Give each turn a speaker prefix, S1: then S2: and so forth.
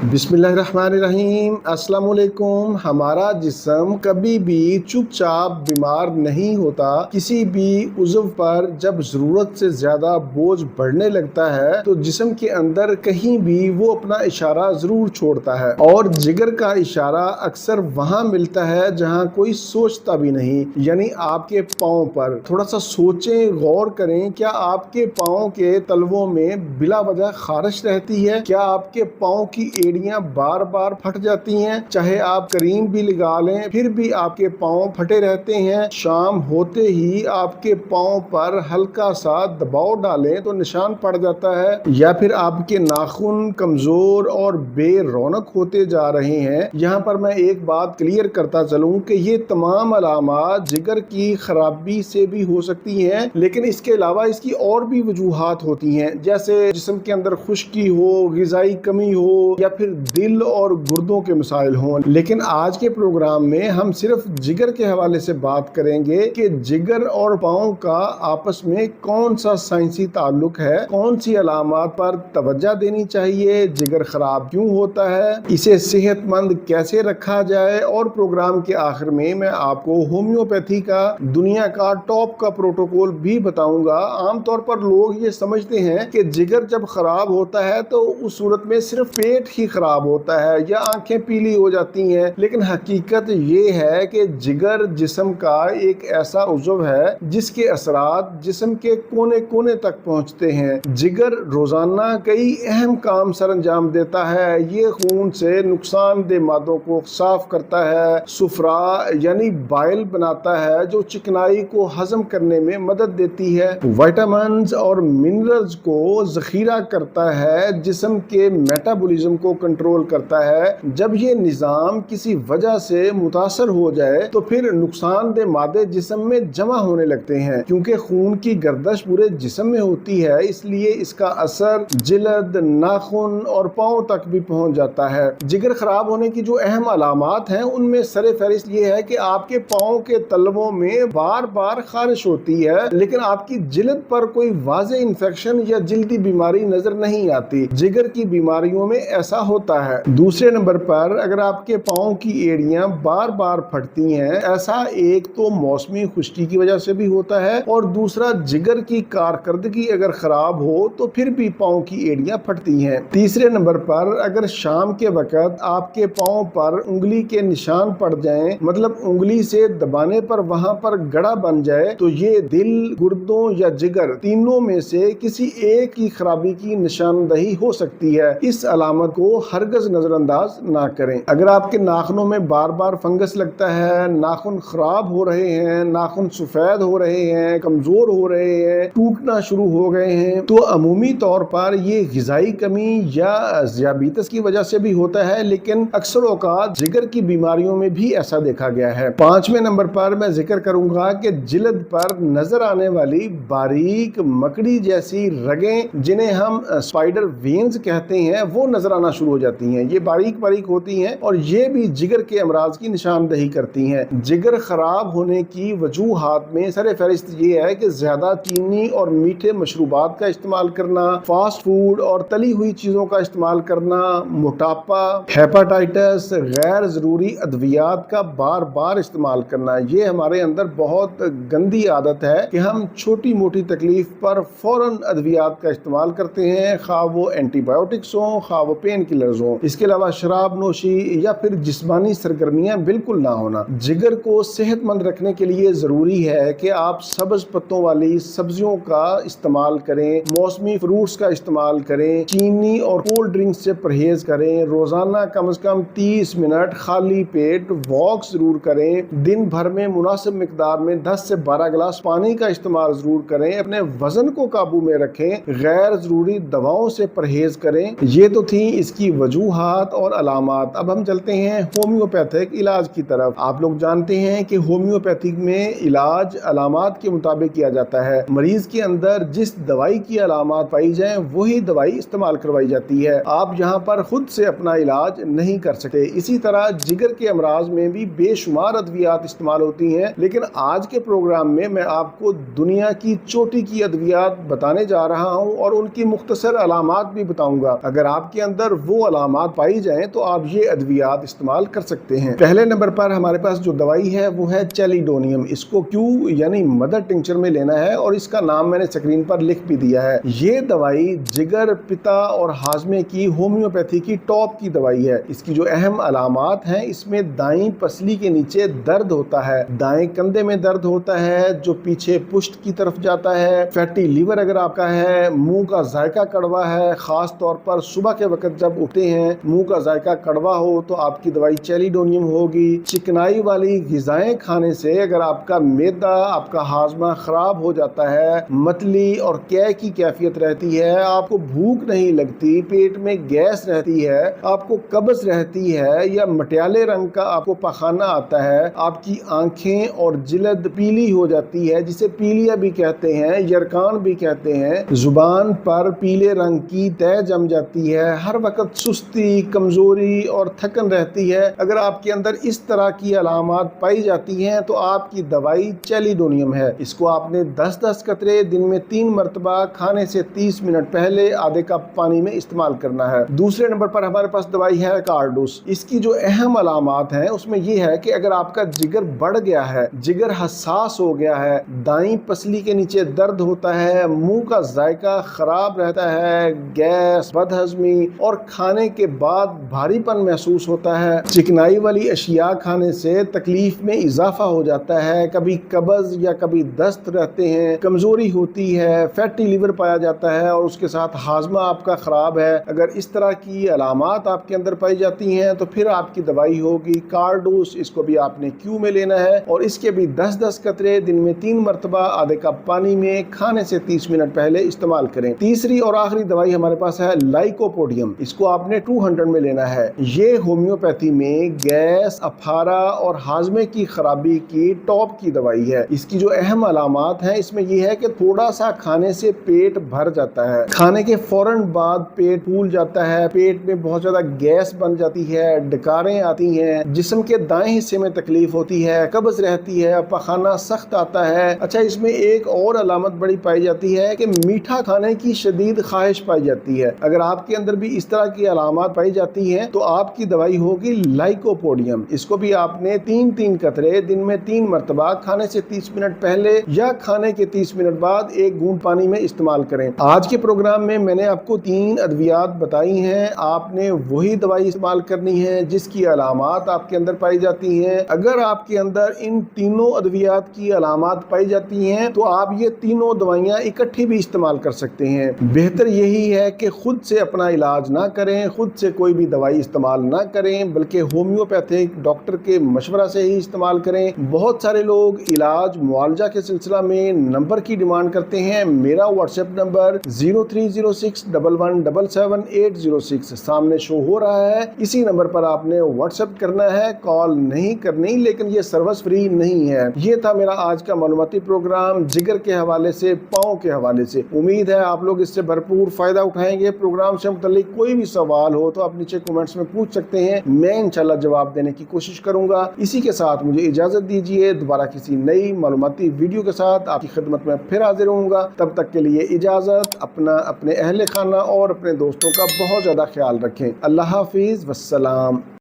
S1: बिस्मिल्लाहिर्रहमानिर्रहीम। अस्सलाम वालेकुम। हमारा जिस्म कभी भी चुपचाप बीमार नहीं होता। किसी भी उज़्व पर जब ज़रूरत से ज़्यादा बोझ बढ़ने लगता है तो जिस्म के अंदर कहीं भी वो अपना इशारा ज़रूर छोड़ता है, और जिगर का इशारा अक्सर वहाँ मिलता है जहाँ कोई सोचता भी नहीं, यानी आपके पाँव पर। थोड़ा सा सोचें, गौर करें, क्या आपके पाँव के तलवों में बिला वजह खारिश रहती है? क्या आपके पाँव की एड़ियां बार बार फट जाती हैं? चाहे आप क्रीम भी लगा लें फिर भी आपके पाँव फटे रहते हैं। शाम होते ही आपके पाँव पर हल्का सा दबाव डालें तो निशान पड़ जाता है। या फिर आपके नाखून कमजोर और बेरौनक होते जा रहे हैं। यहाँ पर मैं एक बात क्लियर करता चलूं कि ये तमाम अलामात जिगर की खराबी से भी हो सकती हैं, लेकिन इसके अलावा इसकी और भी वजूहात होती हैं, जैसे जिस्म के अंदर खुश्की हो, ग़िज़ाई कमी हो, या फिर दिल और गुर्दों के मसाइल हों। लेकिन आज के प्रोग्राम में हम सिर्फ जिगर के हवाले से बात करेंगे कि जिगर और पाँव का आपस में कौन सा साइंसी ताल्लुक है, कौन सी अलामात पर तवज्जो देनी चाहिए, जिगर खराब क्यों होता है, इसे सेहतमंद कैसे रखा जाए, और प्रोग्राम के आखिर में मैं आपको होम्योपैथी का दुनिया का टॉप का प्रोटोकॉल भी बताऊंगा। आमतौर पर लोग ये समझते हैं कि जिगर जब खराब होता है तो उस सूरत में सिर्फ पेट ही खराब होता है या आंखें पीली हो जाती हैं, लेकिन हकीकत ये है कि जिगर जिस्म का एक ऐसा उज़्व है जिसके असरात जिस्म के कोने कोने तक पहुंचते हैं। जिगर रोजाना कई अहम काम सर अंजाम देता है। ये खून से नुकसानदेह मादों को साफ करता है, सुफरा यानी बाइल बनाता है जो चिकनाई को हजम करने में मदद देती है, विटामिन्स और मिनरल्स को ज़ख़ीरा करता है, जिस्म के मेटाबॉलिज्म को कंट्रोल करता है। जब ये निज़ाम किसी वजह से मुतासर हो जाए तो फिर नुकसानदेह मादे जिस्म में जमा होने लगते हैं। क्योंकि खून की गर्दश पूरे जिस्म में होती है, इसलिए इसका असर जिल्द, नाखून और पाँव तक भी पहुंच जाता है। जिगर खराब होने की जो अहम अलामात हैं उनमें सरे फहरिस्त ये है कि आपके पाँव के तलवों में बार बार खारिश होती है, लेकिन आपकी जिल्द पर कोई वाज़े इन्फेक्शन या जिल्दी बीमारी नजर नहीं आती। जिगर की बीमारियों में ऐसा होता है। दूसरे नंबर पर अगर आपके पाँव की एड़ियां बार बार फटती हैं, ऐसा एक तो मौसमी खुश्की की वजह से भी होता है, और दूसरा जिगर की कारकर्दगी अगर खराब हो तो फिर भी पाँव की एड़ियां फटती हैं। तीसरे नंबर पर अगर शाम के वक्त आपके पाँव पर उंगली के निशान पड़ जाएं, मतलब उंगली से दबाने पर वहां पर गड़ा बन जाए, तो ये दिल, गुर्दों या जिगर तीनों में से किसी एक की खराबी की निशानदही हो सकती है। इस अलामत को हरगज नजरअंदाज ना करें। अगर आपके नाखूनों में बार बार फंगस लगता है, नाखून खराब हो रहे हैं, नाखून सफेद हो रहे हैं, कमजोर हो रहे हैं, टूटना शुरू हो गए हैं, तो अमूमी तौर पर ये ग़िज़ाई कमी या ज़ियाबीतस की वजह से भी होता है, लेकिन अक्सर औकात जिगर की बीमारियों में भी ऐसा देखा गया है। पांचवें नंबर पर मैं जिक्र करूंगा कि जिल्द पर नजर आने वाली बारीक मकड़ी जैसी रगें, जिन्हें हम स्पाइडर वेन्स कहते हैं, वो नजर आना शुरू हो जाती हैं। ये बारीक बारीक होती हैं और ये भी जिगर के अमराज की निशानदही करती हैं। जिगर खराब होने की वजूहात में सरे फहरिस्त ये है कि ज्यादा चीनी और मीठे मशरूबात का इस्तेमाल करना, फास्ट फूड और तली हुई चीजों का इस्तेमाल करना, मोटापा, हेपाटाइटिस, गैर जरूरी अद्वियात का बार बार इस्तेमाल करना, ये हमारे अंदर बहुत गंदी आदत है कि हम छोटी मोटी तकलीफ पर फौरन अद्वियात का इस्तेमाल करते हैं, खा वो एंटीबायोटिक्स हो, खा वो पेन किलर्स हो। इसके अलावा शराब नोशी या फिर जिस्मानी सरगर्मियां बिल्कुल ना होना। जिगर को सेहतमंद रखने के लिए जरूरी है कि आप सब्ज पत्तों वाली सब्जियों का इस्तेमाल करें, मौसमी फ्रूट्स का इस्तेमाल करें, चीनी और कोल्ड ड्रिंक्स से परहेज करें, रोजाना कम से कम 30 मिनट खाली पेट वॉक जरूर करें, दिन भर में मुनासिब मिकदार में 10 से 12 गिलास पानी का इस्तेमाल जरूर करें, अपने वजन को काबू में रखें, गैर जरूरी दवाओं से परहेज करें। ये तो थी इसकी वजूहात और अलामात। अब हम चलते हैं होम्योपैथिक इलाज की तरफ। आप लोग जानते हैं कि होम्योपैथिक में इलाज अलामात के मुताबिक किया जाता है। मरीज के अंदर जिस दवाई की अलामात पाई जाए वही दवाई इस्तेमाल करवाई जाती है। आप यहाँ पर खुद से अपना इलाज नहीं कर सकते। इसी तरह जिगर के अमराज में भी बेशुमार अद्वियात इस्तेमाल होती हैं, लेकिन आज के प्रोग्राम में मैं आपको दुनिया की चोटी की अद्वियात बताने जा रहा हूँ और उनकी मुख्तसर अलामात भी बताऊंगा। अगर आपके अंदर वो अलामात पाई जाएं तो आप ये अद्वियात इस्तेमाल कर सकते हैं। पहले नंबर पर हमारे पास जो दवाई है वो है चेलिडोनियम। इसको क्यू यानी मदर टिंचर में लेना है और इसका नाम मैंने स्क्रीन पर लिख भी दिया है। ये दवाई जिगर, पिता और हाजमे की होम्योपैथी की टॉप की दवाई है। इसकी जो अहम अलामात हैं, इसमें दाईं पसली के नीचे दर्द होता है, दाएं कंधे में दर्द होता है जो पीछे पुश्त की तरफ जाता है, फैटी लीवर अगर आपका है, मुंह का जायका कड़वा है, खास तौर पर सुबह के वक्त जब उठते हैं मुंह का जायका कड़वा हो तो आपकी दवाई चेलिडोनियम होगी। चिकनाई वाली ग़िज़ाएं खाने से अगर आपका मैदा, आपका हाजमा खराब हो जाता है, मतली और कै की कैफियत रहती है, आपको भूख नहीं लगती, पेट में गैस रहती है, आपको कब्ज रहती है या मटियाले रंग का आपको पखाना आता है, आपकी आंखें और जिल्द पीली हो जाती है जिसे पीलिया भी कहते हैं, यरकान भी कहते हैं, जुबान पर पीले रंग की तह जम जाती है, हर वक्त सुस्ती, कमजोरी और थकन रहती है, अगर आपके अंदर इस तरह की अलामात पाई जाती हैं तो आपकी दवाई चेलिडोनियम है। इसको आपने 10-10 कतरे दिन में 3 मरतबा खाने से 30 मिनट पहले आधे कप पानी में इस्तेमाल करना है। दूसरे नंबर पर हमारे पास दवाई है कार्डोस। इसकी जो अहम अलामात हैं उसमें यह है कि अगर आपका जिगर बढ़ गया है, जिगर हसास हो गया है, दाईं पसली के नीचे दर्द होता है, मुंह का जायका खराब रहता है, गैस, बदहजमी और खाने के बाद भारीपन महसूस होता है, चिकनाई वाली अशिया खाने से तकलीफ में इजाफा हो जाता है, कभी कब्ज या कभी दस्त रहते हैं, कमजोरी होती है, फैटी लीवर पाया जाता है और उसके साथ हाजमा आपका खराब है, अगर इस तरह की अलामात आपके अंदर पाई जाती हैं तो फिर आपकी दवाई होगी कार्डोस। इसको भी आपने क्यू में लेना है और इसके भी 10-10 कतरे दिन में 3 मरतबा आधे कप पानी में खाने से 30 मिनट पहले इस्तेमाल करें। तीसरी और आखिरी दवाई हमारे पास है लाइकोपोडियम। इसको आपने 200 में लेना है। ये होम्योपैथी में गैस, अफारा और हाजमे की खराबी की टॉप की दवाई है। इसकी जो अहम अलामात हैं इसमें यह है कि थोड़ा सा खाने से पेट भर जाता है, खाने के फौरन बाद पेट फूल जाता है, पेट में बहुत ज्यादा गैस बन जाती है, डकारें आती हैं, जिस्म के दाएं हिस्से में तकलीफ होती है, कब्ज रहती है, पखाना सख्त आता है। अच्छा, इसमें एक और अलामत बड़ी पाई जाती है कि मीठा खाने की शदीद ख्वाहिश पाई जाती है। अगर आपके अंदर भी इस तरह की अलामत पाई जाती हैं तो आपकी दवाई होगी लाइकोपोडियम। इसको भी आपने 3-3 कतरे दिन में 3 मरतबा खाने से 30 मिनट पहले या खाने के 30 मिनट बाद 1 घूंट पानी में इस्तेमाल करें। आज के प्रोग्राम में मैंने आपको 3 अद्वियात बताई हैं, आपने वही दवाई इस्तेमाल करनी है जिसकी अलामत आपके अंदर पाई जाती हैं। अगर आपके अंदर इन तीनों अद्वियात की अलामत पाई जाती हैं तो आप ये तीनों दवाइयाँ इकट्ठी भी इस्तेमाल कर सकते हैं। बेहतर यही है कि खुद से अपना इलाज ना करें, खुद से कोई भी दवाई इस्तेमाल ना करें, बल्कि होम्योपैथिक डॉक्टर के मशवरा से ही इस्तेमाल करें। बहुत सारे लोग इलाज मुआवजा के सिलसिला में नंबर की डिमांड करते हैं। मेरा व्हाट्सएप नंबर 030611777806 सामने शो हो रहा है। इसी नंबर पर आपने व्हाट्सएप करना है, कॉल नहीं करनी, लेकिन ये सर्विस फ्री नहीं है। ये था मेरा आज का मालूमाती प्रोग्राम जिगर के हवाले से, पाँव के हवाले से। उम्मीद है आप लोग इससे भरपूर फायदा उठाएंगे। प्रोग्राम से मुताल्लिक कोई भी सवाल हो तो आप नीचे कमेंट्स में पूछ सकते हैं, मैं इंशाल्लाह जवाब देने की कोशिश करूंगा। इसी के साथ मुझे इजाजत दीजिए, दोबारा किसी नई मालूमाती वीडियो के साथ आपकी खिदमत में फिर हाजिर होऊंगा। तब तक के लिए इजाजत। अपना, अपने अहले खाना और अपने दोस्तों का बहुत ज्यादा ख्याल रखें। अल्लाह हाफिज, वस्सलाम।